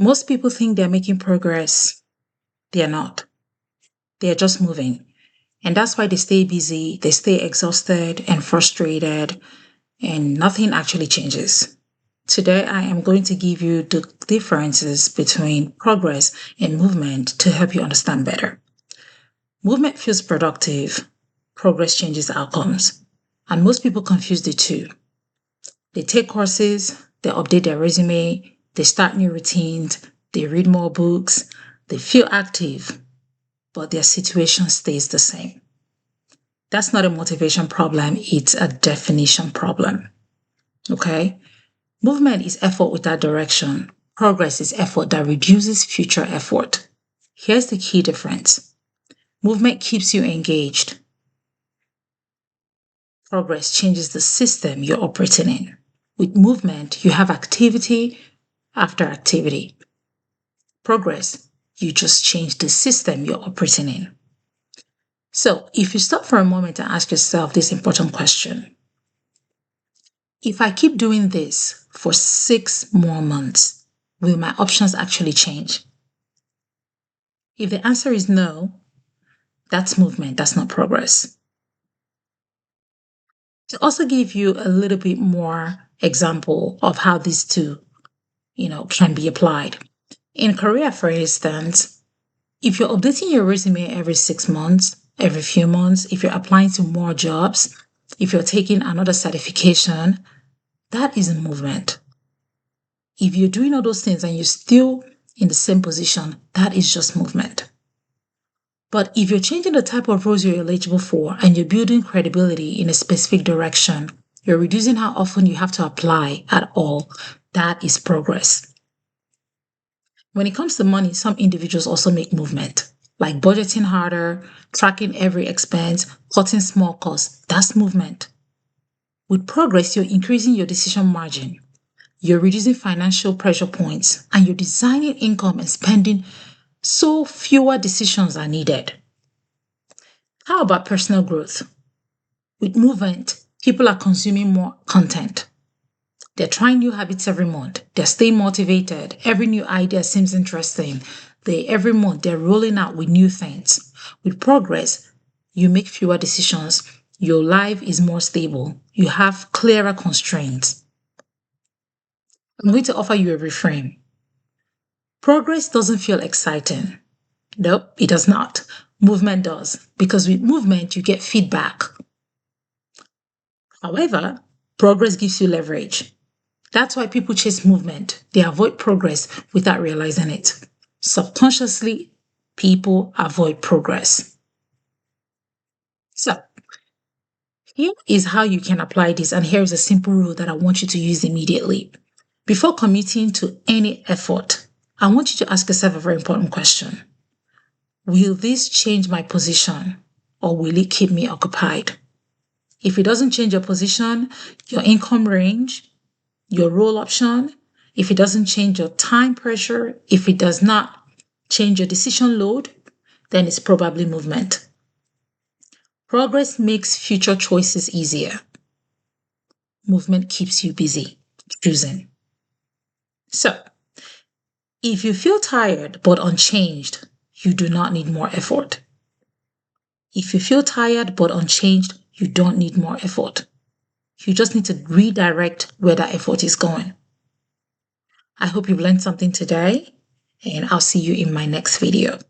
Most people think they're making progress. They're not. They're just moving. And that's why they stay busy, they stay exhausted and frustrated, and nothing actually changes. Today, I am going to give you the differences between progress and movement to help you understand better. Movement feels productive, progress changes outcomes, and most people confuse the two. They take courses, they update their resume, they start new routines, they read more books, they feel active, but their situation stays the same. That's not a motivation problem, it's a definition problem. Okay? Movement is effort without direction. Progress is effort that reduces future effort. Here's the key difference. Movement keeps you engaged. Progress changes the system you're operating in. With movement, you have activity after activity. Progress, you just change the system you're operating in. So, if you stop for a moment and ask yourself this important question, if I keep doing this for 6 more months, will my options actually change? If the answer is no, that's movement, that's not progress. To also give you a little bit more example of how these two, can be applied. In career, for instance, if you're updating your resume every 6 months, every few months, if you're applying to more jobs, if you're taking another certification, that is a movement. If you're doing all those things and you're still in the same position, that is just movement. But if you're changing the type of roles you're eligible for and you're building credibility in a specific direction, you're reducing how often you have to apply at all, that is progress. When it comes to money, some individuals also make movement, like budgeting harder, tracking every expense, cutting small costs. That's movement. With progress, you're increasing your decision margin. You're reducing financial pressure points, and you're designing income and spending so fewer decisions are needed. How about personal growth? With movement, people are consuming more content. They're trying new habits every month. They're staying motivated. Every new idea seems interesting. Every month, they're rolling out with new things. With progress, you make fewer decisions. Your life is more stable. You have clearer constraints. I'm going to offer you a reframe. Progress doesn't feel exciting. Nope, it does not. Movement does, because with movement, you get feedback. However, progress gives you leverage. That's why people chase movement. They avoid progress without realizing it. Subconsciously, people avoid progress. So, here is how you can apply this, and here is a simple rule that I want you to use immediately. Before committing to any effort, I want you to ask yourself a very important question. Will this change my position, or will it keep me occupied? If it doesn't change your position, your income range, your role option, if it doesn't change your time pressure, if it does not change your decision load, then it's probably movement. Progress makes future choices easier. Movement keeps you busy choosing. So, if you feel tired but unchanged, you do not need more effort. If you feel tired but unchanged, you don't need more effort. You just need to redirect where that effort is going. I hope you've learned something today, and I'll see you in my next video.